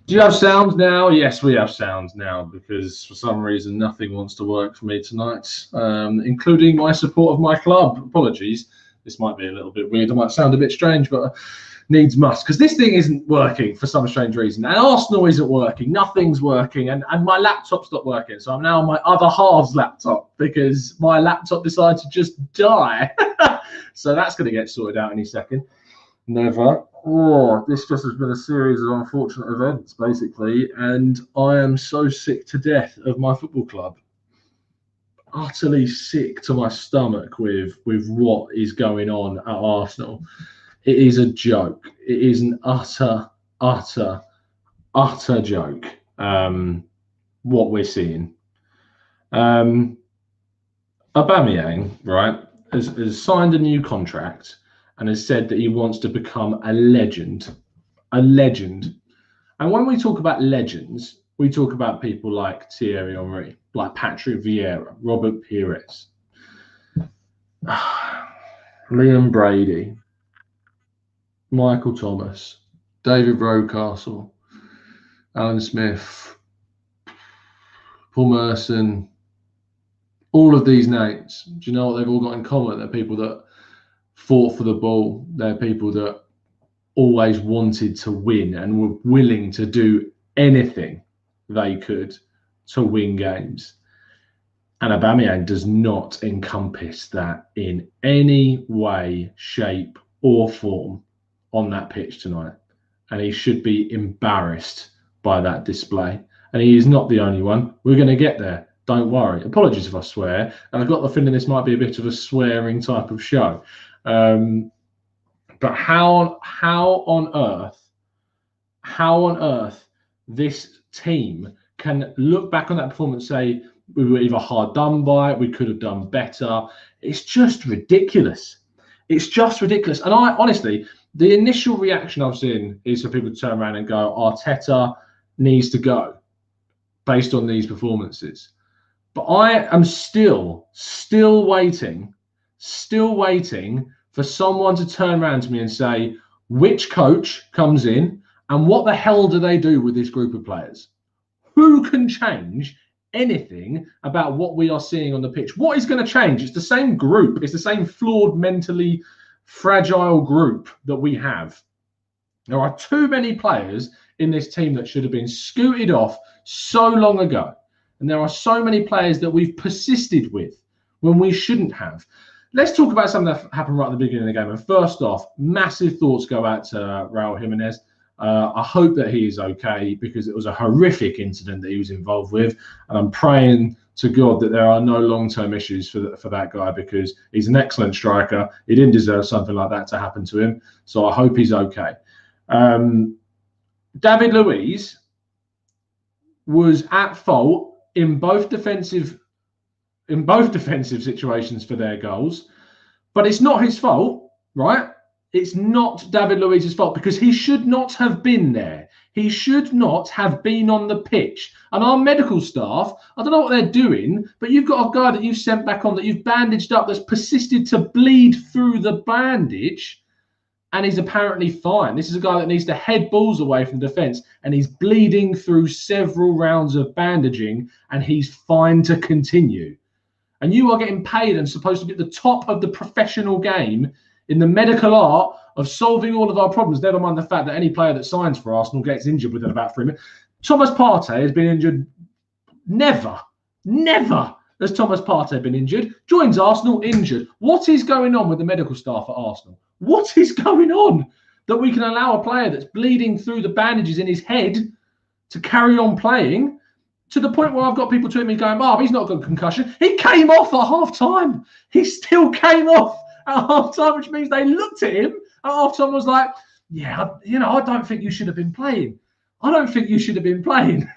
Do you have sound now? Yes, we have sound now because for some reason nothing wants to work for me tonight, including my support of my club. Apologies. This might be a little bit weird. I might sound a bit strange, but needs must because this thing isn't working for some strange reason. And Arsenal isn't working. Nothing's working. And my laptop's not working. So I'm now on my other half's laptop because my laptop decided to just die. So that's going to get sorted out any second. Never. Oh, this just has been a series of unfortunate events, basically, and I am so sick to death of my football club. Utterly sick to my stomach with what is going on at Arsenal. It is a joke. It is an utter joke. What we're seeing. Aubameyang, right, has signed a new contract and has said that he wants to become a legend. A legend. And when we talk about legends, we talk about people like Thierry Henry, like Patrick Vieira, Robert Pires, Liam Brady, Michael Thomas, David Rocastle, Alan Smith, Paul Merson, all of these names. Do you know what they've all got in common? They're people that fought for the ball. They're people that always wanted to win and were willing to do anything they could to win games. And Aubameyang does not encompass that in any way, shape, or form on that pitch tonight. And he should be embarrassed by that display. And he is not the only one. We're going to get there. Don't worry. Apologies if I swear. And I've got the feeling this might be a bit of a swearing type of show. But how on earth this team can look back on that performance and say we were either hard done by, we could have done better. It's just ridiculous. It's just ridiculous. And I honestly, the initial reaction I've seen is for people to turn around and go, Arteta needs to go based on these performances. But I am still waiting for someone to turn around to me and say, which coach comes in and what the hell do they do with this group of players? Who can change anything about what we are seeing on the pitch? What is going to change? It's the same group. It's the same flawed, mentally fragile group that we have. There are too many players in this team that should have been scooted off so long ago. And there are so many players that we've persisted with when we shouldn't have. Let's talk about something that happened right at the beginning of the game. And first off, massive thoughts go out to Raul Jimenez. I hope that he is okay because it was a horrific incident that he was involved with. And I'm praying to God that there are no long-term issues for that guy because he's an excellent striker. He didn't deserve something like that to happen to him. So I hope he's okay. David Luiz was at fault in both defensive situations for their goals, but it's not his fault, right? It's not David Luiz's fault because he should not have been there. He should not have been on the pitch. And our medical staff, I don't know what they're doing, but you've got a guy that you've sent back on that you've bandaged up that's persisted to bleed through the bandage, and he's apparently fine. This is a guy that needs to head balls away from defence, and he's bleeding through several rounds of bandaging, and he's fine to continue. And you are getting paid and supposed to be at the top of the professional game in the medical art of solving all of our problems, never mind the fact that any player that signs for Arsenal gets injured within about 3 minutes. Thomas Partey has been injured. Never has Thomas Partey been injured. Joins Arsenal injured. What is going on with the medical staff at Arsenal? What is going on that we can allow a player that's bleeding through the bandages in his head to carry on playing to the point where I've got people tweeting me going, he's not got a concussion. He came off at half-time. He still came off at half-time, which means they looked at him at half-time and was like, I don't think you should have been playing. I don't think you should have been playing.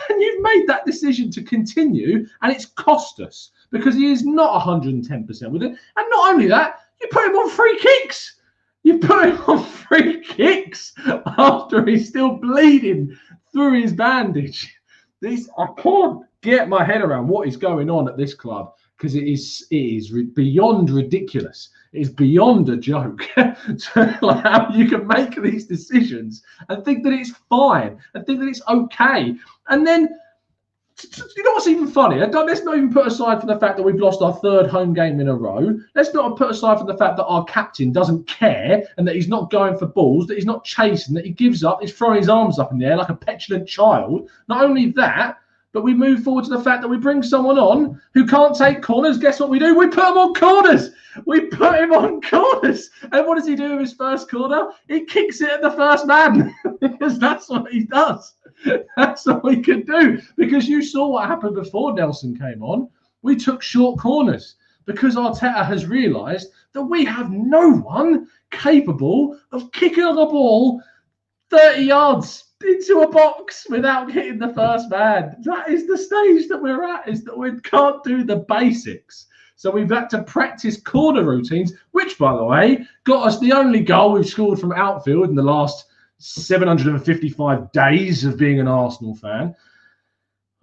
And you've made that decision to continue, and it's cost us because he is not 110% with it. And not only that, you put him on free kicks. You put him on free kicks after he's still bleeding through his bandage. I can't get my head around what is going on at this club. because it is beyond ridiculous. It is beyond a joke. Like how you can make these decisions and think that it's fine and think that it's okay. And then, you know what's even funny? Let's not even put aside for the fact that we've lost our 3rd home game in a row. Let's not put aside for the fact that our captain doesn't care and that he's not going for balls, that he's not chasing, that he gives up, he's throwing his arms up in the air like a petulant child. Not only that, but we move forward to the fact that we bring someone on who can't take corners. Guess what we do? We put him on corners. We put him on corners. And what does he do with his first corner? He kicks it at the first man because that's what he does. That's all we can do. Because you saw what happened before Nelson came on. We took short corners because Arteta has realised that we have no one capable of kicking a ball 30 yards into a box without hitting the first man. That is the stage that we're at, is that we can't do the basics. So we've had to practice corner routines, which, by the way, got us the only goal we've scored from outfield in the last 755 days of being an Arsenal fan.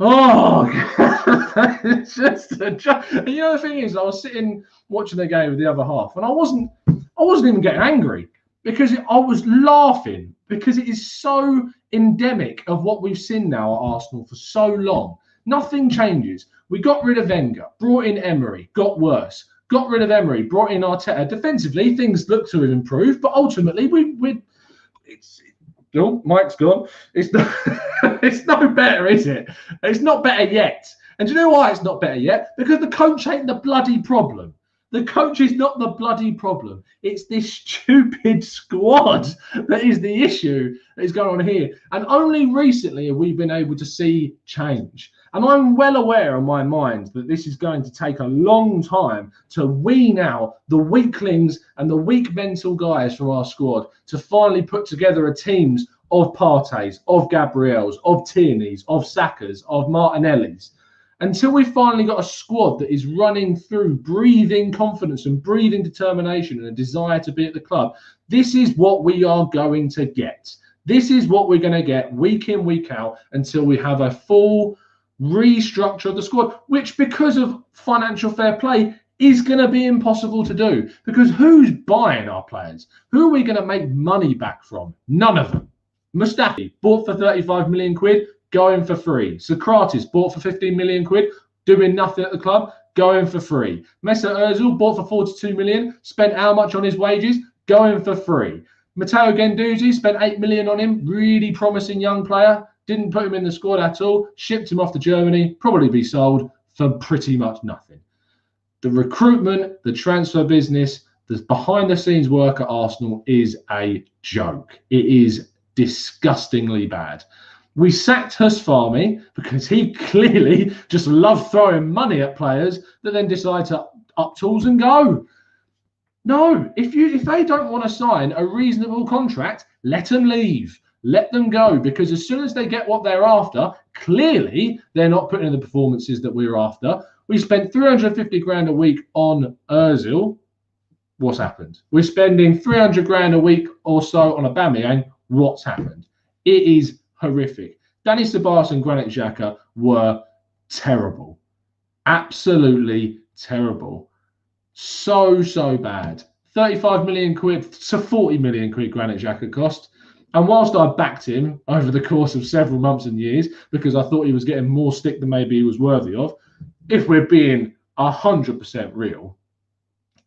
Oh, it's just a joke. And you know, the thing is, I was sitting watching the game with the other half, and I wasn't even getting angry because I was laughing because it is so endemic of what we've seen now at Arsenal for so long. Nothing changes. We got rid of Wenger, brought in Emery, got worse. Got rid of Emery, brought in Arteta. Defensively, things look to have improved, but ultimately, Mike's gone. It's no better, is it? It's not better yet. And do you know why it's not better yet? Because the coach ain't the bloody problem. The coach is not the bloody problem. It's this stupid squad that is the issue that is going on here. And only recently have we been able to see change. And I'm well aware in my mind that this is going to take a long time to wean out the weaklings and the weak mental guys from our squad to finally put together a teams of Parteys, of Gabriels, of Tierney's, of Saka's, of Martinelli's. Until we've finally got a squad that is running through, breathing confidence and breathing determination and a desire to be at the club, this is what we are going to get. This is what we're going to get week in, week out until we have a full restructure of the squad, which because of financial fair play is going to be impossible to do. Because who's buying our players? Who are we going to make money back from? None of them. Mustafi, bought for 35 million quid. Going for free. Socrates bought for 15 million quid, doing nothing at the club, going for free. Mesut Ozil bought for 42 million, spent how much on his wages? Going for free. Matteo Guendouzi spent 8 million on him, really promising young player, didn't put him in the squad at all, shipped him off to Germany, probably be sold for pretty much nothing. The recruitment, the transfer business, the behind the scenes work at Arsenal is a joke. It is disgustingly bad. We sacked Husfarmi because he clearly just loved throwing money at players that then decide to up tools and go. No, if they don't want to sign a reasonable contract, let them leave. Let them go, because as soon as they get what they're after, clearly they're not putting in the performances that we're after. We spent 350 grand a week on Ozil. What's happened? We're spending 300 grand a week or so on Aubameyang. What's happened? It is horrific. Danny Ceballos and Granit Xhaka were terrible. Absolutely terrible. So bad. 35 million quid to 40 million quid Granit Xhaka cost. And whilst I backed him over the course of several months and years because I thought he was getting more stick than maybe he was worthy of, if we're being 100% real,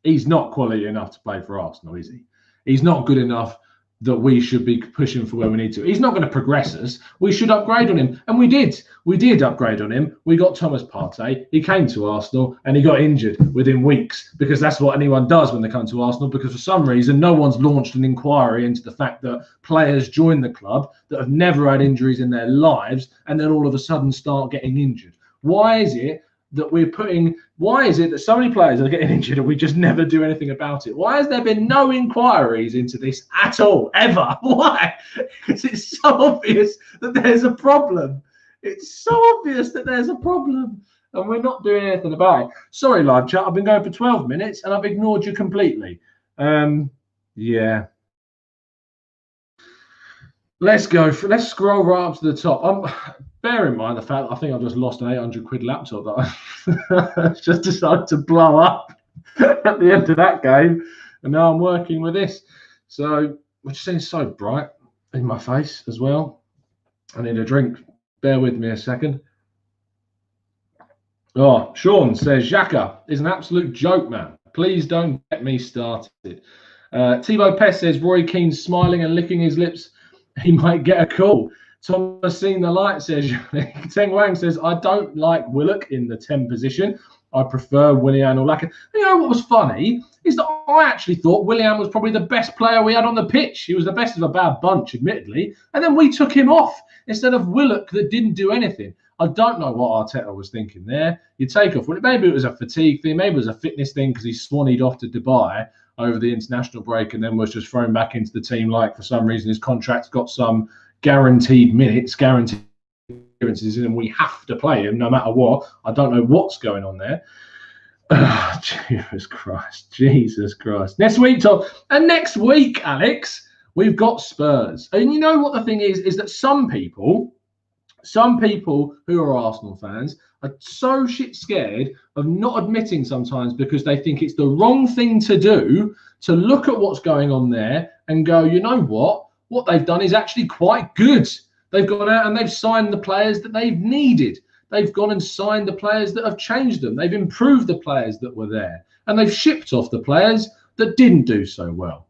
he's not quality enough to play for Arsenal, is he? He's not good enough that we should be pushing for where we need to. He's not going to progress us. We should upgrade on him. And we did. We did upgrade on him. We got Thomas Partey. He came to Arsenal and he got injured within weeks because that's what anyone does when they come to Arsenal, because for some reason no one's launched an inquiry into the fact that players join the club that have never had injuries in their lives and then all of a sudden start getting injured. Why is it that so many players are getting injured and we just never do anything about it? Why has there been no inquiries into this at all, ever? Why? Because it's so obvious that there's a problem. It's so obvious that there's a problem and we're not doing anything about it. Sorry, live chat, I've been going for 12 minutes and I've ignored you completely. Yeah. Let's scroll right up to the top. Bear in mind the fact that I think I've just lost an 800 quid laptop that I just decided to blow up at the end of that game, and now I'm working with this. So which seems so bright in my face as well. I need a drink. Bear with me a second. Oh, Sean says Xhaka is an absolute joke, man. Please don't get me started. Thibaut Pest says Roy Keane's smiling and licking his lips. He might get a call. Thomas Seen the Light says Teng Wang says I don't like Willock in the 10 position. I prefer Willian or Laka. You know what was funny is that I actually thought Willian was probably the best player we had on the pitch. He was the best of a bad bunch, admittedly, and then we took him off instead of Willock that didn't do anything. I don't know what Arteta was thinking there. You take off, maybe it was a fatigue thing, maybe it was a fitness thing because he swannied off to Dubai over the international break and then was just thrown back into the team like for some reason his contract's got some guaranteed minutes, guaranteed appearances, and we have to play him no matter what. I don't know what's going on there. Oh, Jesus Christ. Next week, Tom. And next week, Alex, we've got Spurs. And you know what the thing is that some people who are Arsenal fans are so shit scared of not admitting sometimes because they think it's the wrong thing to do to look at what's going on there and go, you know what? What they've done is actually quite good. They've gone out and they've signed the players that they've needed. They've gone and signed the players that have changed them. They've improved the players that were there. And they've shipped off the players that didn't do so well.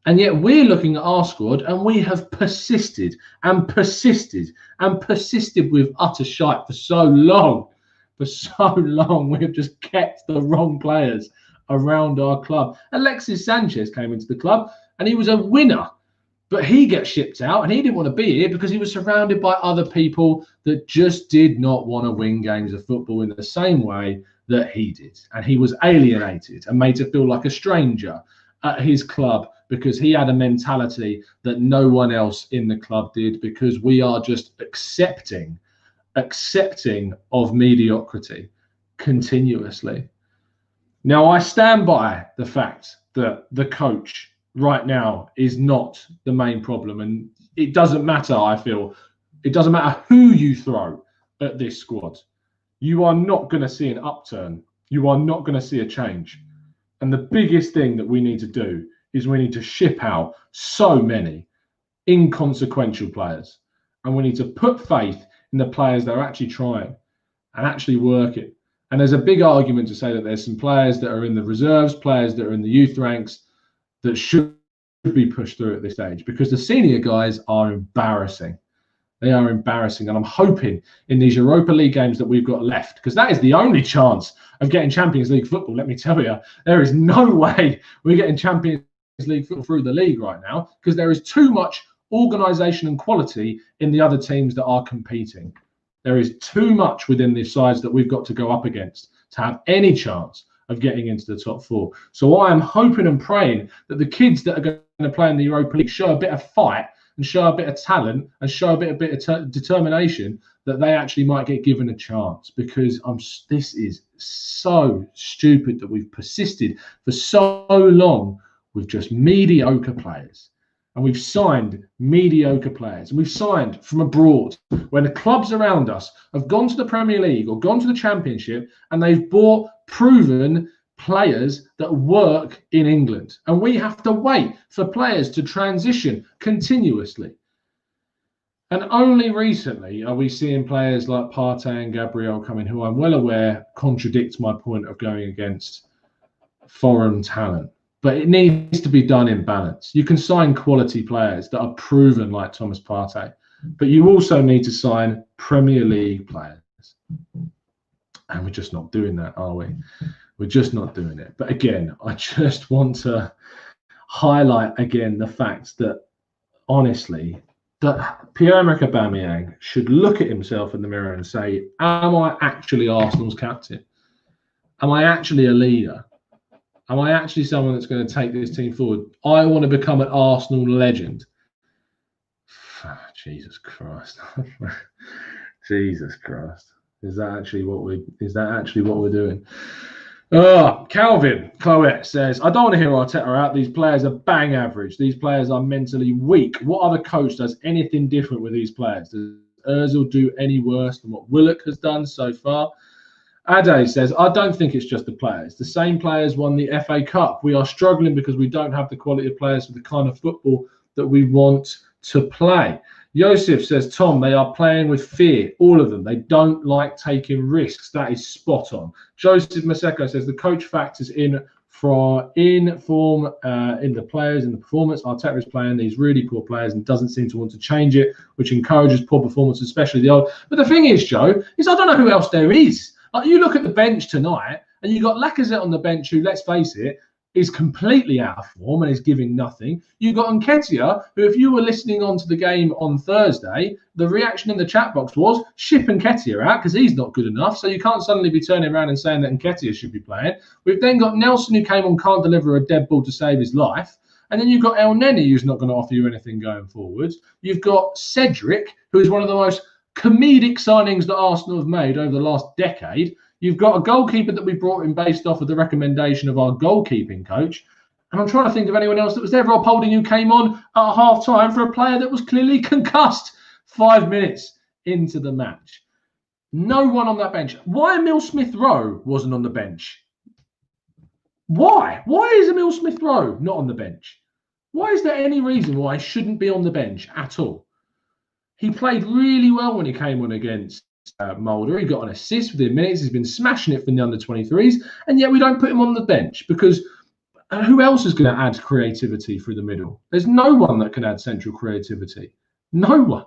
And yet we're looking at our squad and we have persisted and persisted and persisted with utter shite for so long. For so long, we have just kept the wrong players around our club. Alexis Sanchez came into the club and he was a winner. But he gets shipped out and he didn't want to be here because he was surrounded by other people that just did not want to win games of football in the same way that he did. And he was alienated and made to feel like a stranger at his club because he had a mentality that no one else in the club did, because we are just accepting of mediocrity continuously. Now, I stand by the fact that the coach right now is not the main problem, and it doesn't matter. I feel it doesn't matter who you throw at this squad, you are not going to see an upturn. You are not going to see a change. And the biggest thing that we need to do is we need to ship out so many inconsequential players, and we need to put faith in the players that are actually trying and actually working. And there's a big argument to say that there's some players that are in the reserves, players that are in the youth ranks that should be pushed through at this stage, because the senior guys are embarrassing. They are embarrassing. And I'm hoping in these Europa League games that we've got left, because that is the only chance of getting Champions League football. Let me tell you, there is no way we're getting Champions League football through the league right now, because there is too much organisation and quality in the other teams that are competing. There is too much within the sides that we've got to go up against to have any chance of getting into the top four. So I am hoping and praying that the kids that are going to play in the Europa League show a bit of fight and show a bit of talent and show a bit of determination, that they actually might get given a chance, because this is so stupid that we've persisted for so long with just mediocre players. And we've signed mediocre players, and we've signed from abroad when the clubs around us have gone to the Premier League or gone to the Championship, and they've bought proven players that work in England. And we have to wait for players to transition continuously. And only recently are we seeing players like Partey and Gabriel come in, who I'm well aware contradicts my point of going against foreign talent. But it needs to be done in balance. You can sign quality players that are proven, like Thomas Partey, but you also need to sign Premier League players. And we're just not doing that, are we? We're just not doing it. But again, I just want to highlight again the fact that, honestly, that Pierre-Emerick Aubameyang should look at himself in the mirror and say, am I actually Arsenal's captain? Am I actually a leader? Am I actually someone that's going to take this team forward? I want to become an Arsenal legend. Jesus Christ. Jesus Christ. Is that actually what we're doing? Calvin Cloette says, I don't want to hear Arteta out. These players are bang average. These players are mentally weak. What other coach does anything different with these players? Does Ozil do any worse than what Willock has done so far? Ade says, I don't think it's just the players. The same players won the FA Cup. We are struggling because we don't have the quality of players for the kind of football that we want to play. Joseph says, Tom, they are playing with fear, all of them. They don't like taking risks. That is spot on. Joseph Maseko says, the coach factors in form in the players, in the performance. Arteta is playing these really poor players and doesn't seem to want to change it, which encourages poor performance, especially the old. But the thing is, Joe, is I don't know who else there is. Like, you look at the bench tonight, and you've got Lacazette on the bench, who, let's face it, is completely out of form and is giving nothing. You've got Nketiah, who, if you were listening on to the game on Thursday, the reaction in the chat box was ship Nketiah out because he's not good enough. So you can't suddenly be turning around and saying that Nketiah should be playing. We've then got Nelson, who came on, can't deliver a dead ball to save his life. And then you've got El Neni, who's not going to offer you anything going forwards. You've got Cedric, who is one of the most comedic signings that Arsenal have made over the last decade. You've got a goalkeeper that we brought in based off of the recommendation of our goalkeeping coach. And I'm trying to think of anyone else that was there. Rob Holding, who came on at half-time for a player that was clearly concussed 5 minutes into the match. No one on that bench. Why Emile Smith-Rowe wasn't on the bench? Why? Why is Emile Smith-Rowe not on the bench? Why is there any reason why he shouldn't be on the bench at all? He played really well when he came on against Mulder. He got an assist within minutes. He's been smashing it for the under-23s, and yet we don't put him on the bench because who else is going to add creativity through the middle? There's no one that can add central creativity. No one.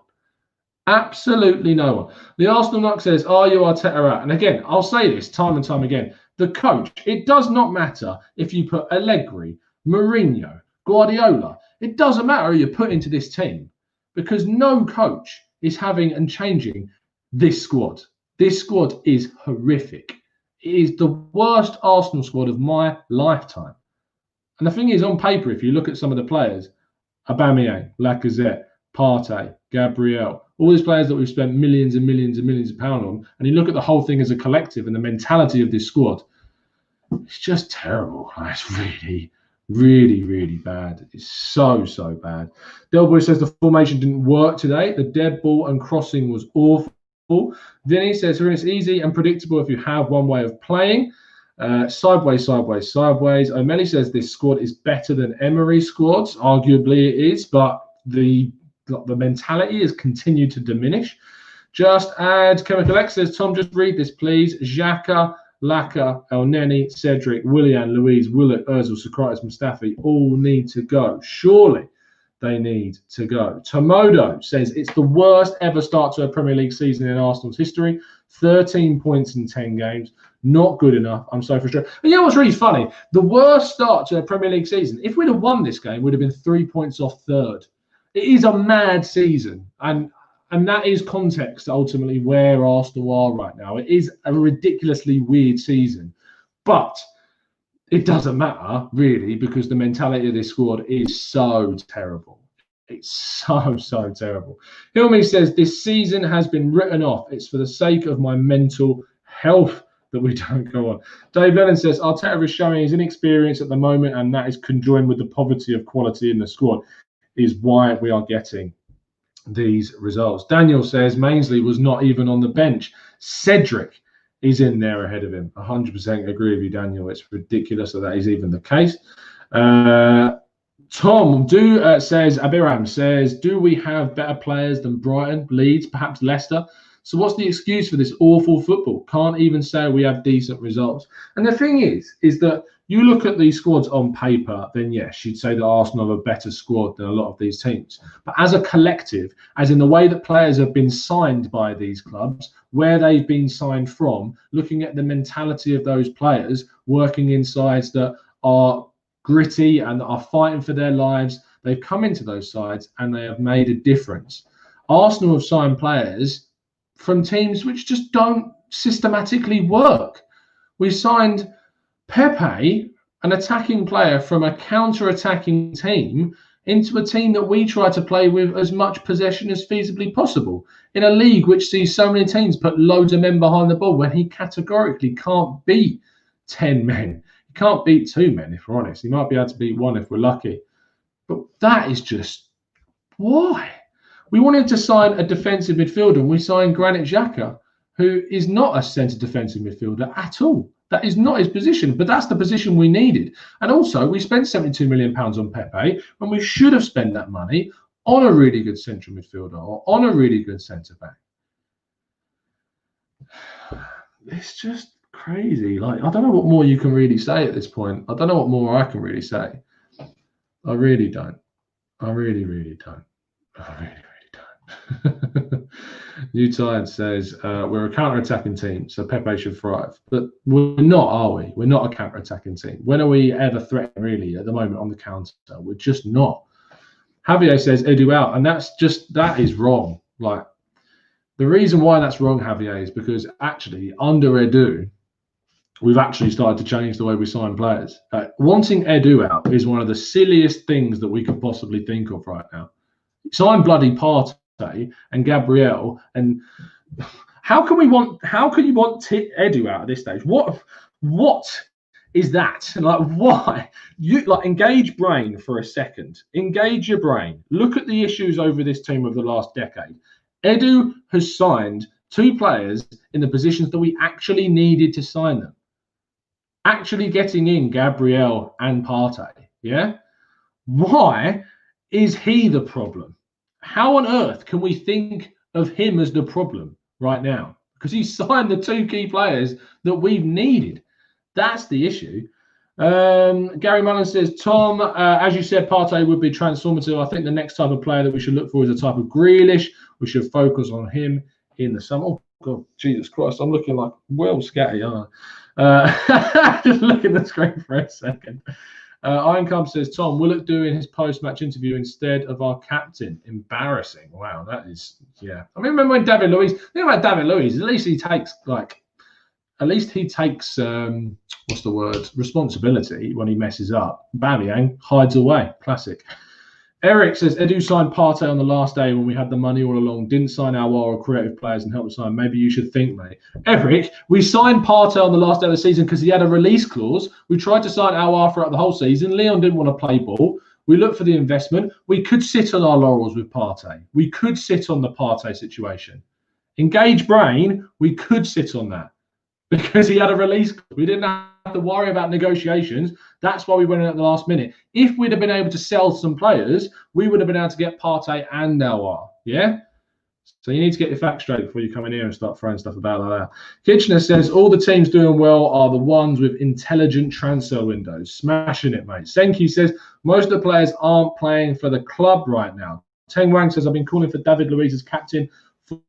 Absolutely no one. The Arsenal Knock says, are you Arteta out? And again, I'll say this time and time again. The coach, it does not matter if you put Allegri, Mourinho, Guardiola. It doesn't matter who you put into this team, because no coach is having and changing this squad. This squad is horrific. It is the worst Arsenal squad of my lifetime. And the thing is, on paper, if you look at some of the players, Aubameyang, Lacazette, Partey, Gabriel, all these players that we've spent millions and millions and millions of pounds on, and you look at the whole thing as a collective and the mentality of this squad, it's just terrible. It's really, really, really bad. It's so, so bad. Delboy says the formation didn't work today. The dead ball and crossing was awful. Vinny says, it's easy and predictable if you have one way of playing. Sideways, sideways, sideways. O'Malley says this squad is better than Emery's squads. Arguably it is, but the mentality has continued to diminish. Just add, Chemical X says, Tom, just read this, please. Xhaka, Laka, El Neni, Cedric, Willian, Louise, Willock, Ozil, Socrates, Mustafi all need to go. Surely they need to go. Tomodo says it's the worst ever start to a Premier League season in Arsenal's history. 13 points in 10 games. Not good enough. I'm so frustrated. And you know what's really funny? The worst start to a Premier League season, if we'd have won this game, we'd have been 3 points off third. It is a mad season. And that is context, ultimately, where Arsenal are right now. It is a ridiculously weird season. But it doesn't matter, really, because the mentality of this squad is so terrible. It's so, so terrible. Hilmi says, this season has been written off. It's for the sake of my mental health that we don't go on. Dave Lennon says, Arteta is showing his inexperience at the moment, and that is conjoined with the poverty of quality in the squad, is why we are getting these results. Daniel says, Mainsley was not even on the bench. Cedric is in there ahead of him. 100% agree with you, Daniel. It's ridiculous that is even the case. Tom says, Abiram says, do we have better players than Brighton, Leeds, perhaps Leicester? So what's the excuse for this awful football? Can't even say we have decent results. And the thing is that you look at these squads on paper, then yes, you'd say that Arsenal have a better squad than a lot of these teams. But as a collective, as in the way that players have been signed by these clubs, where they've been signed from, looking at the mentality of those players, working in sides that are gritty and that are fighting for their lives, they've come into those sides and they have made a difference. Arsenal have signed players from teams which just don't systematically work. We signed Pepe, an attacking player from a counter-attacking team, into a team that we try to play with as much possession as feasibly possible, in a league which sees so many teams put loads of men behind the ball when he categorically can't be 10 men. He can't beat 2 men, if we're honest. He might be able to beat 1 if we're lucky. But that is just, why? We wanted to sign a defensive midfielder, and we signed Granit Xhaka, who is not a centre defensive midfielder at all. That is not his position, but that's the position we needed. And also, we spent £72 million on Pepe when we should have spent that money on a really good central midfielder or on a really good centre-back. It's just crazy. Like, I don't know what more you can really say at this point. I don't know what more I can really say. I really don't. I really, really don't. I really, really don't. New Tide says, we're a counter-attacking team, so Pepe should thrive. But we're not, are we? We're not a counter-attacking team. When are we ever threatened, really, at the moment on the counter? We're just not. Javier says, Edu out, and that is wrong. Like, the reason why that's wrong, Javier, is because actually, under Edu, we've actually started to change the way we sign players. Wanting Edu out is one of the silliest things that we could possibly think of right now. Sign bloody Partey and Gabriel, and how can you want Edu out at this stage? What is that? Like, why? You engage brain for a second. Engage your brain. Look at the issues over this team over the last decade. Edu has signed 2 players in the positions that we actually needed to sign them. Actually getting in Gabriel and Partey, yeah? Why is he the problem? How on earth can we think of him as the problem right now? Because he signed the 2 key players that we've needed. That's the issue. Gary Mullen says, Tom, as you said, Partey would be transformative. I think the next type of player that we should look for is a type of Grealish. We should focus on him in the summer. Oh, God, Jesus Christ, I'm looking like well scatty, aren't I? Just look at the screen for a second. Iron Cub says, Tom, Willock doing his post-match interview instead of our captain. Embarrassing. Wow, that is, yeah. I mean, remember when David Luiz, think about David Luiz, at least he takes, what's the word, responsibility when he messes up. Bamian hides away. Classic. Eric says, Edu signed Partey on the last day when we had the money all along. Didn't sign Aouar or creative players and help us sign. Maybe you should think, mate. Eric, we signed Partey on the last day of the season because he had a release clause. We tried to sign Aouar throughout the whole season. Leon didn't want to play ball. We looked for the investment. We could sit on our laurels with Partey. We could sit on the Partey situation. Engage brain, we could sit on that because he had a release clause. We didn't have to worry about negotiations. That's why we went in at the last minute. If we'd have been able to sell some players, we would have been able to get Partey and Aouar. Yeah? So you need to get your facts straight before you come in here and start throwing stuff about like that. Kitchener says, all the teams doing well are the ones with intelligent transfer windows. Smashing it, mate. Senki says, most of the players aren't playing for the club right now. Teng Wang says, I've been calling for David Luiz as captain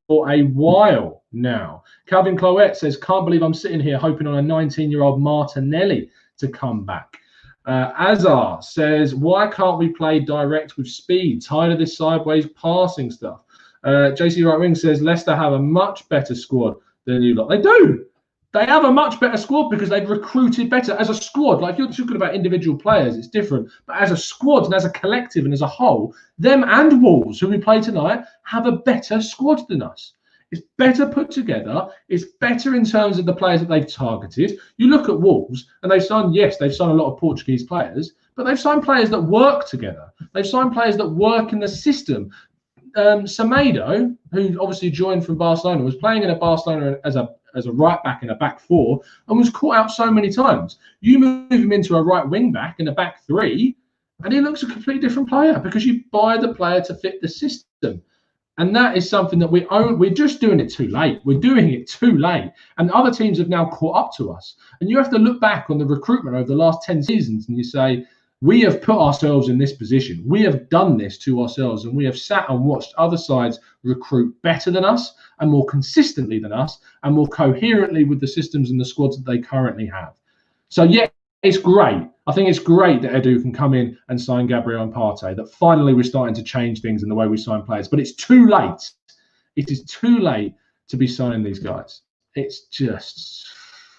for a while now. Calvin Cloette says, can't believe I'm sitting here hoping on a 19-year-old Martinelli to come back. Azar says, why can't we play direct with speed? Tired of this sideways passing stuff. JC Right Wing says, Leicester have a much better squad than you lot. They do. They have a much better squad because they've recruited better as a squad. Like, you're talking about individual players, it's different. But as a squad and as a collective and as a whole, them and Wolves, who we play tonight, have a better squad than us. It's better put together. It's better in terms of the players that they've targeted. You look at Wolves, and they've signed a lot of Portuguese players, but they've signed players that work together. They've signed players that work in the system. Semedo, who obviously joined from Barcelona, was playing in a Barcelona as a right back in a back 4 and was caught out so many times. You move him into a right wing back in a back 3, and he looks a completely different player because you buy the player to fit the system. And that is something that we're just doing it too late. We're doing it too late. And other teams have now caught up to us. And you have to look back on the recruitment over the last 10 seasons and you say, we have put ourselves in this position. We have done this to ourselves, and we have sat and watched other sides recruit better than us and more consistently than us and more coherently with the systems and the squads that they currently have. So, yeah, it's great. I think it's great that Edu can come in and sign Gabriel and Partey, that finally we're starting to change things in the way we sign players. But it's too late. It is too late to be signing these guys. It's just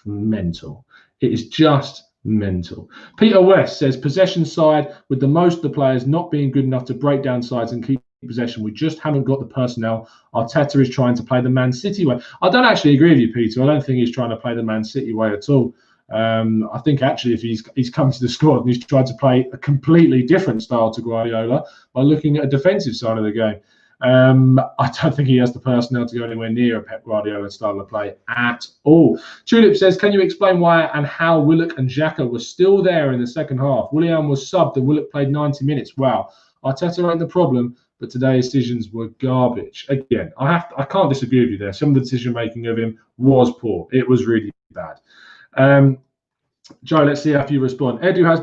mental. It is just mental. Peter West says, possession side, with the most of the players not being good enough to break down sides and keep possession. We just haven't got the personnel. Arteta is trying to play the Man City way. I don't actually agree with you, Peter. I don't think he's trying to play the Man City way at all. I think actually if he's come to the squad and he's tried to play a completely different style to Guardiola by looking at a defensive side of the game. I don't think he has the personnel to go anywhere near a Pep Guardiola style of play at all. Tulip says, can you explain why and how Willock and Xhaka were still there in the second half? Willian was subbed and Willock played 90 minutes. Wow. Arteta ain't the problem, but today's decisions were garbage. Again, I can't disagree with you there. Some of the decision making of him was poor. It was really bad. Joe, let's see how you respond. Edu has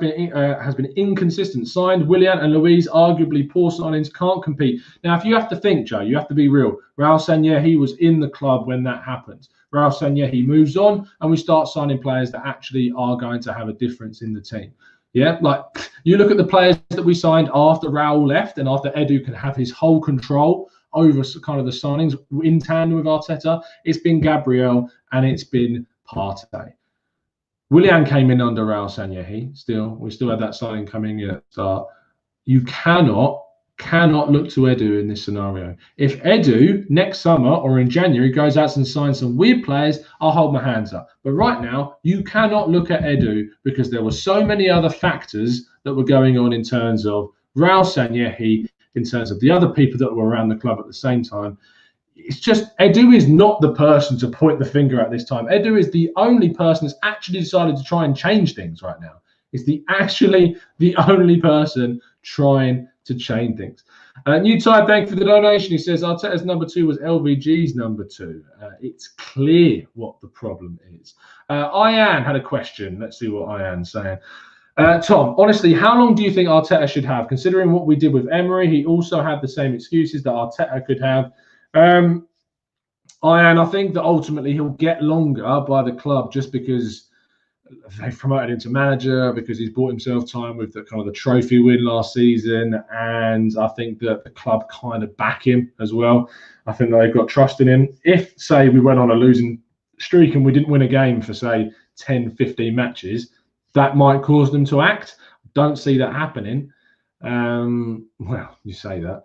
been inconsistent. Signed Willian and Luiz, arguably poor signings, can't compete. Now, if you have to think, Joe, you have to be real. Raul Sanllehi was in the club when that happened. Raul Sanllehi moves on, and we start signing players that actually are going to have a difference in the team. Yeah, like you look at the players that we signed after Raul left and after Edu can have his whole control over kind of the signings in tandem with Arteta. It's been Gabriel and it's been Partey. Willian came in under Raul Sanllehi. We still had that signing coming in at the start. You cannot look to Edu in this scenario. If Edu next summer or in January goes out and signs some weird players, I'll hold my hands up. But right now, you cannot look at Edu because there were so many other factors that were going on in terms of Raul Sanllehi, in terms of the other people that were around the club at the same time. It's just Edu is not the person to point the finger at this time. Edu is the only person that's actually decided to try and change things right now. It's actually the only person trying to change things. New Tide, thank you for the donation. He says Arteta's number 2 was LVG's number 2. It's clear what the problem is. Ian had a question. Let's see what Ian's saying. Tom, honestly, how long do you think Arteta should have? Considering what we did with Emery, he also had the same excuses that Arteta could have. I think that ultimately he'll get longer by the club just because they've promoted him to manager, because he's bought himself time with the kind of the trophy win last season, and I think that the club kind of back him as well. I think that they've got trust in him. If, say, we went on a losing streak and we didn't win a game for, say, 10, 15 matches, that might cause them to act. Don't see that happening. Well, you say that.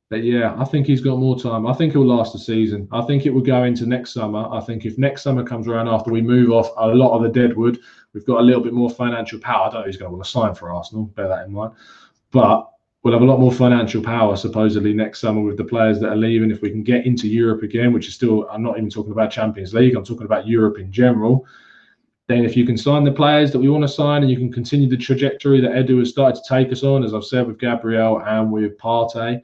But yeah, I think he's got more time. I think he'll last the season. I think it will go into next summer. I think if next summer comes around after we move off a lot of the deadwood, we've got a little bit more financial power. I don't know who's going to want to sign for Arsenal, bear that in mind. But we'll have a lot more financial power supposedly next summer with the players that are leaving. If we can get into Europe again, which is still, I'm not even talking about Champions League, I'm talking about Europe in general. Then if you can sign the players that we want to sign and you can continue the trajectory that Edu has started to take us on, as I've said, with Gabriel and with Partey,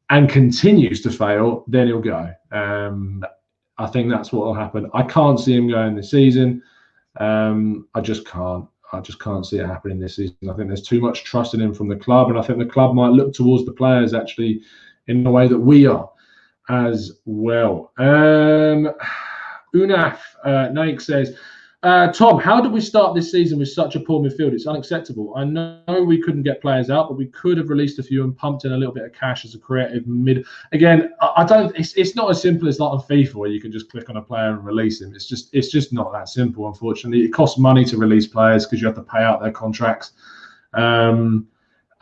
and continues to fail, then he'll go. I think that's what will happen. I can't see him going this season. I just can't see it happening this season. I think there's too much trust in him from the club, and I think the club might look towards the players actually in the way that we are as well. Unaf Naik says, Tom, how did we start this season with such a poor midfield? It's unacceptable. I know we couldn't get players out, but we could have released a few and pumped in a little bit of cash as a creative mid. Again, I don't. It's not as simple as like on FIFA where you can just click on a player and release him. It's just not that simple. Unfortunately, it costs money to release players because you have to pay out their contracts.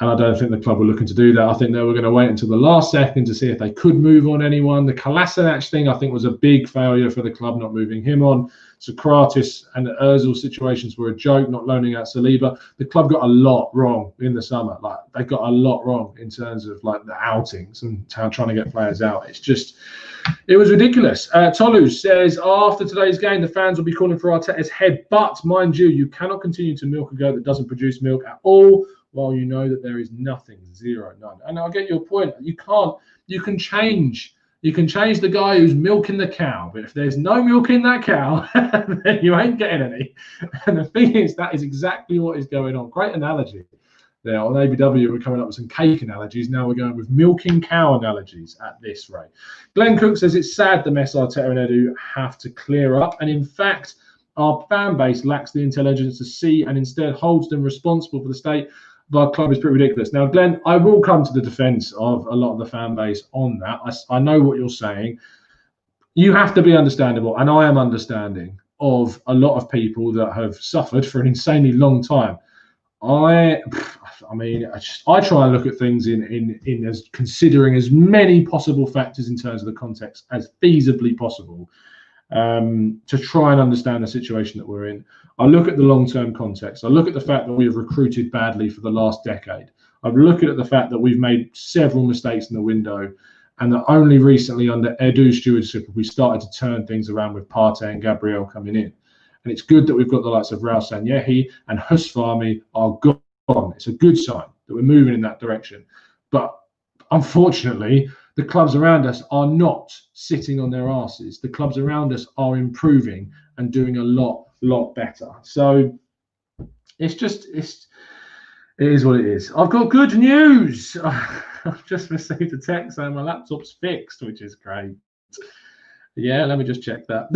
And I don't think the club were looking to do that. I think they were going to wait until the last second to see if they could move on anyone. The Kolasinac thing, I think, was a big failure for the club, not moving him on. Socrates and the Ozil situations were a joke, not loaning out Saliba. The club got a lot wrong in the summer. Like, they got a lot wrong in terms of like the outings and trying to get players out. It was ridiculous. Tolu says, after today's game, the fans will be calling for Arteta's head. But mind you cannot continue to milk a goat that doesn't produce milk at all, while you know that there is nothing, zero, none. And I get your point. You can change the guy who's milking the cow, but if there's no milk in that cow, then you ain't getting any. And the thing is, that is exactly what is going on. Great analogy there. On ABW, we're coming up with some cake analogies. Now we're going with milking cow analogies at this rate. Glenn Cook says it's sad the mess Arteta and Edu have to clear up. And in fact, our fan base lacks the intelligence to see and instead holds them responsible for the state of our club. Is pretty ridiculous. Now, Glenn, I will come to the defence of a lot of the fan base on that. I know what you're saying. You have to be understandable, and I am understanding of a lot of people that have suffered for an insanely long time. I try and look at things in as considering as many possible factors in terms of the context as feasibly possible. to try and understand the situation that we're in. I look at the long-term context. I look at the fact that we have recruited badly for the last decade. I look at the fact that we've made several mistakes in the window, and that only recently under Edu's stewardship have we started to turn things around with Partey and Gabriel coming in. And it's good that we've got the likes of Raul Sanyehi and Husfami are gone. It's a good sign that we're moving in that direction. But unfortunately, the clubs around us are not sitting on their asses. The clubs around us are improving and doing a lot better. So it is what it is. I've got good news. I've just received a text saying my laptop's fixed, which is great. Yeah, let me just check that.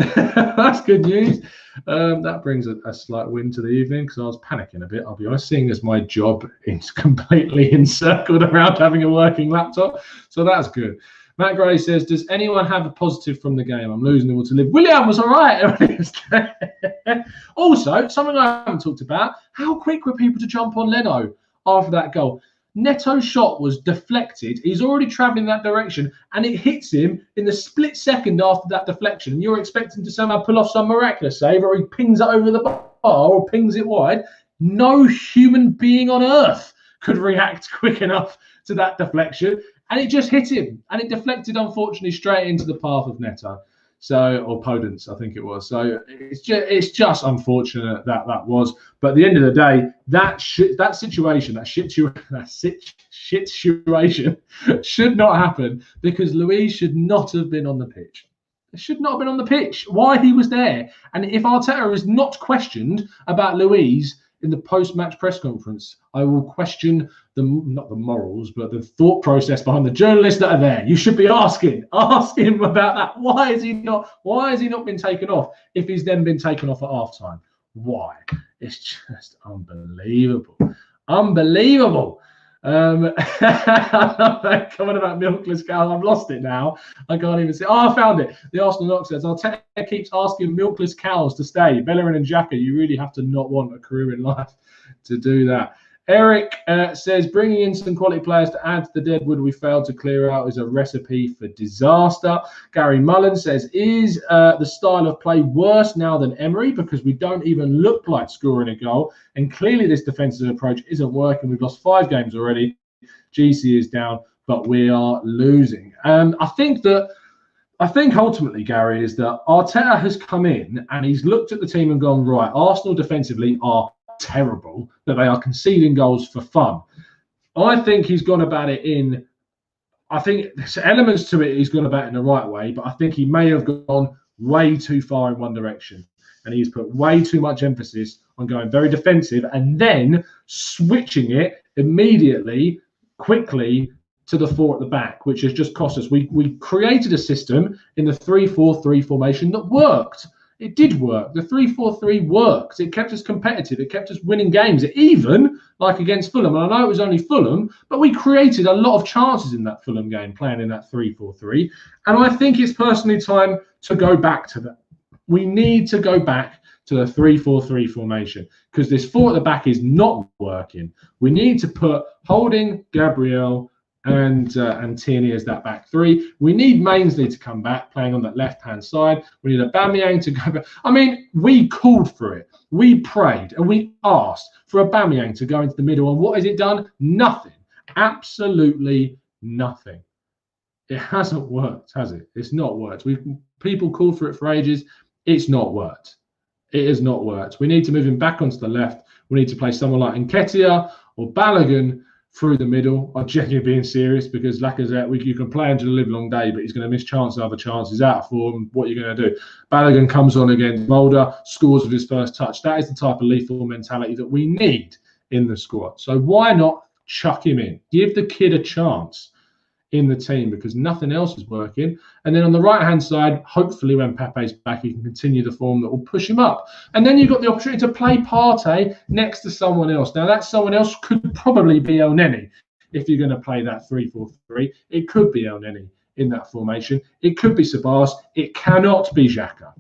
That's good news. That brings a slight win to the evening because I was panicking a bit, I'll be honest, seeing as my job is completely encircled around having a working laptop. So that's good. Matt Gray says, does anyone have a positive from the game? I'm losing the will to live. William was all right. Also, something I haven't talked about, how quick were people to jump on Leno after that goal? Neto's shot was deflected. He's already travelling that direction, and it hits him in the split second after that deflection. And you're expecting to somehow pull off some miraculous save, or he pings it over the bar, or pings it wide. No human being on earth could react quick enough to that deflection, and it just hit him, and it deflected, unfortunately, straight into the path of Neto. So, or Podence, I think it was. So it's just unfortunate that was. But at the end of the day, that situation should not happen, because Luis should not have been on the pitch. It should not have been on the pitch. Why he was there? And if Arteta is not questioned about Luis in the post-match press conference, I will question not the morals, but the thought process behind the journalists that are there. You should be asking him about that. Why has he not been taken off if he's then been taken off at half-time? Why? It's just unbelievable. Unbelievable. Comment about milkless cows. I've lost it now. I can't even see. Oh, I found it. The Arsenal Knock says, Arteta keeps asking milkless cows to stay. Bellerin and Xhaka, you really have to not want a career in life to do that. Eric says, bringing in some quality players to add to the deadwood we failed to clear out is a recipe for disaster. Gary Mullen says, is the style of play worse now than Emery, because we don't even look like scoring a goal, and clearly this defensive approach isn't working. We've lost 5 games already. GC is down, but we are losing. I think ultimately, Gary, is that Arteta has come in and he's looked at the team and gone, right, Arsenal defensively are terrible, that they are conceding goals for fun. I think he's gone about it I think there's elements to it he's gone about it in the right way, but I think he may have gone way too far in one direction, and he's put way too much emphasis on going very defensive and then switching it immediately, quickly to the 4 at the back, which has just cost us. We created a system in the 3-4-3 formation that worked. It did work. The 3-4-3 worked. It kept us competitive. It kept us winning games, even like against Fulham. And I know it was only Fulham, but we created a lot of chances in that Fulham game playing in that 3-4-3. And I think it's personally time to go back to that. We need to go back to the 3-4-3 formation, because this 4 at the back is not working. We need to put Holding, Gabriel, and Tierney as that back 3. We need Mainsley to come back, playing on that left-hand side. We need Aubameyang to go back. I mean, we called for it. We prayed and we asked for Aubameyang to go into the middle. And what has it done? Nothing. Absolutely nothing. It hasn't worked, has it? It's not worked. People called for it for ages. It's not worked. It has not worked. We need to move him back onto the left. We need to play someone like Nketiah or Balogun through the middle. I'm genuinely being serious, because Lacazette, you can play him to the live long day, but he's going to miss chance after chance. He's out of form. What are you going to do? Balogun comes on against Mulder, scores with his first touch. That is the type of lethal mentality that we need in the squad. So why not chuck him in? Give the kid a chance in the team, because nothing else is working. And then on the right-hand side, hopefully when Pepe's back, he can continue the form that will push him up. And then you've got the opportunity to play Partey next to someone else. Now, that someone else could probably be El Neni if you're going to play that 3-4-3. It could be El Neni in that formation. It could be Sabas. It cannot be Xhaka.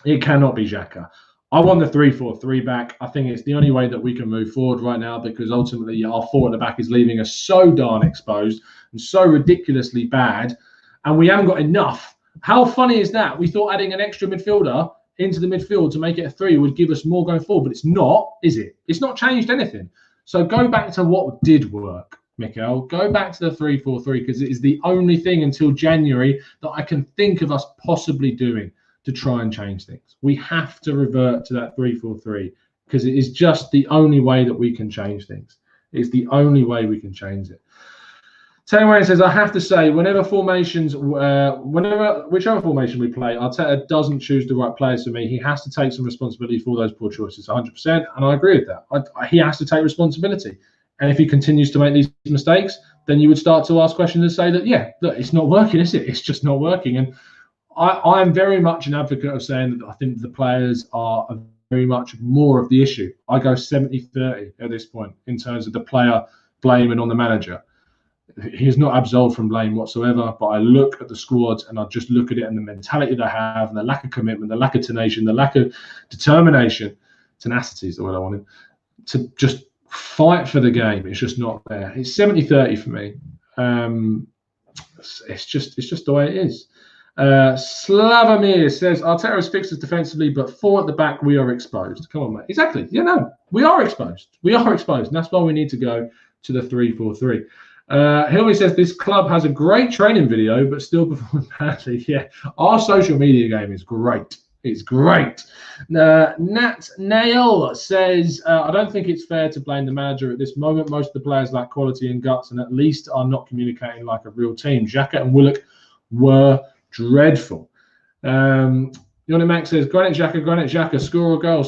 It cannot be Xhaka. I want the 3-4-3 back. I think it's the only way that we can move forward right now, because ultimately our 4 at the back is leaving us so darn exposed and so ridiculously bad. And we haven't got enough How funny is that? We thought adding an extra midfielder into the midfield to make it a 3 would give us more going forward, but it's not, is it? It's not changed anything. So go back to what did work, Mikel. Go back to the 3-4-3 because it is the only thing until January that I can think of us possibly doing to try and change things. We have to revert to that 3-4-3 because it is just the only way that we can change things. It's the only way we can change it. Tony Wayne says, I have to say, whichever formation we play, Arteta doesn't choose the right players for me. He has to take some responsibility for those poor choices, 100%. And I agree with that. He has to take responsibility. And if he continues to make these mistakes, then you would start to ask questions and say that, yeah, look, it's not working, is it? It's just not working. And I am very much an advocate of saying that I think the players are very much more of the issue. I go 70-30 at this point in terms of the player blaming on the manager. He is not absolved from blame whatsoever, but I look at the squad and I just look at it and the mentality they have and the lack of commitment, the lack of tenacity, the lack of determination. Tenacity is the word I wanted, to just fight for the game. It's just not there. It's 70-30 for me. It's just the way it is. Slavomir says, Arteta has fixed us defensively, but 4 at the back, we are exposed. Come on, mate. Exactly. Yeah, no, we are exposed. We are exposed. And that's why we need to go to the 3-4-3. Hilary says this club has a great training video, but still performs badly. Yeah, our social media game is great. It's great. Nat Nail says, I don't think it's fair to blame the manager at this moment. Most of the players lack quality and guts and at least are not communicating like a real team. Xhaka and Willock were dreadful. Yoni Max says, Granit Xhaka, score a goal,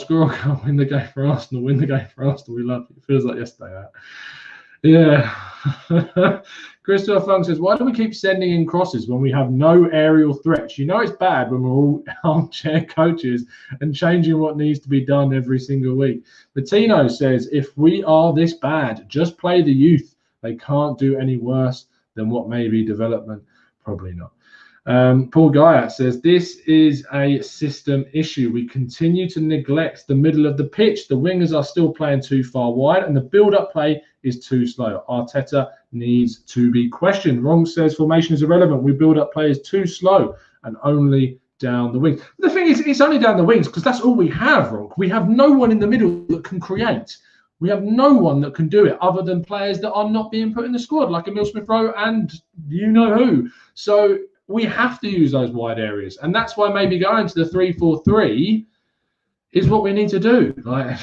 win the game for Arsenal, win the game for Arsenal. We love it. It feels like yesterday, that. Yeah. Christopher Funk says, why do we keep sending in crosses when we have no aerial threats? You know it's bad when we're all armchair coaches and changing what needs to be done every single week. Latino says, if we are this bad, just play the youth. They can't do any worse than what may be development. Probably not. Paul Guyat says, this is a system issue. We continue to neglect the middle of the pitch. The wingers are still playing too far wide and the build-up play is too slow. Arteta needs to be questioned. Wrong says formation is irrelevant. We build up players too slow and only down the wings. The thing is, it's only down the wings because that's all we have, Ron. We have no one in the middle that can create. We have no one that can do it other than players that are not being put in the squad, like Emile Smith-Rowe and you know who. So we have to use those wide areas. And that's why maybe going to the 3-4-3 is what we need to do. Like,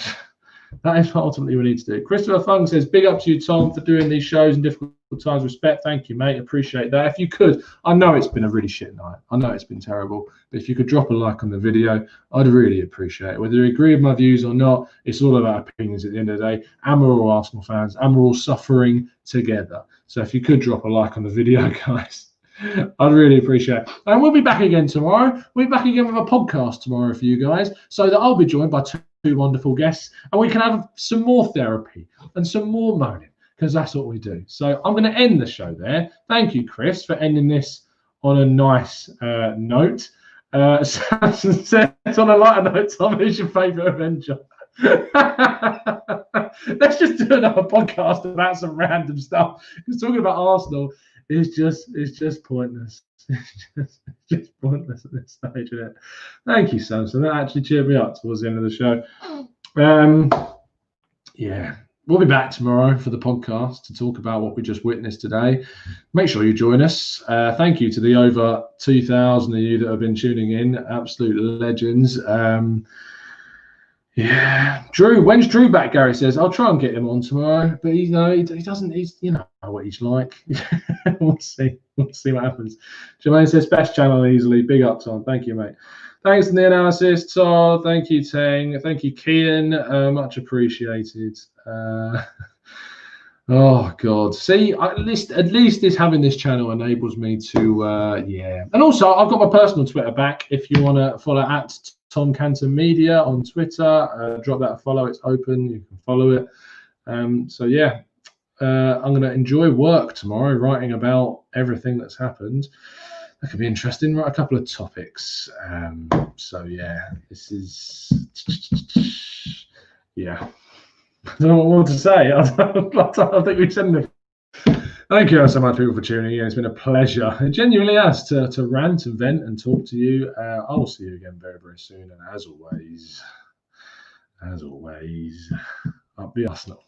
that is what ultimately we need to do. Christopher Fung says, big up to you, Tom, for doing these shows in difficult times. Respect. Thank you, mate. Appreciate that. If you could, I know it's been a really shit night. I know it's been terrible. But if you could drop a like on the video, I'd really appreciate it. Whether you agree with my views or not, it's all about opinions at the end of the day. And we're all Arsenal fans. And we're all suffering together. So if you could drop a like on the video, guys, I'd really appreciate it. And we'll be back again tomorrow. We'll be back again with a podcast tomorrow for you guys, so that I'll be joined by two wonderful guests and we can have some more therapy and some more moaning, because that's what we do. So I'm going to end the show there. Thank you, Chris, for ending this on a nice note. Samson says, on a lighter note, Tom, who's your favourite Avenger? Let's just do another podcast about some random stuff, because talking about Arsenal is just pointless. It's just pointless at this stage, isn't it? Thank you, Samson. That actually cheered me up towards the end of the show. Yeah, we'll be back tomorrow for the podcast to talk about what we just witnessed today. Make sure you join us. Thank you to the over 2,000 of you that have been tuning in. Absolute legends. Yeah, Drew. When's Drew back? Gary says I'll try and get him on tomorrow, but he doesn't. He's what he's like. We'll see what happens. Jermaine says best channel easily. Big up, Tom. Thank you, mate. Thanks to the analysis, Todd. Thank you, Tang. Thank you, Kian. Much appreciated. Oh God. See, at least this having this channel enables me to yeah. And also, I've got my personal Twitter back. If you want to follow at Tom Canton Media on Twitter, drop that a follow. It's open. You can follow it. So yeah, I'm going to enjoy work tomorrow, writing about everything that's happened. That could be interesting. Write a couple of topics. So yeah, this is yeah. I don't know what more to say. I think we've said enough. Thank you so much, people, for tuning in. It's been a pleasure. It genuinely has to rant and vent and talk to you. I will see you again very, very soon. And as always, up the Arsenal.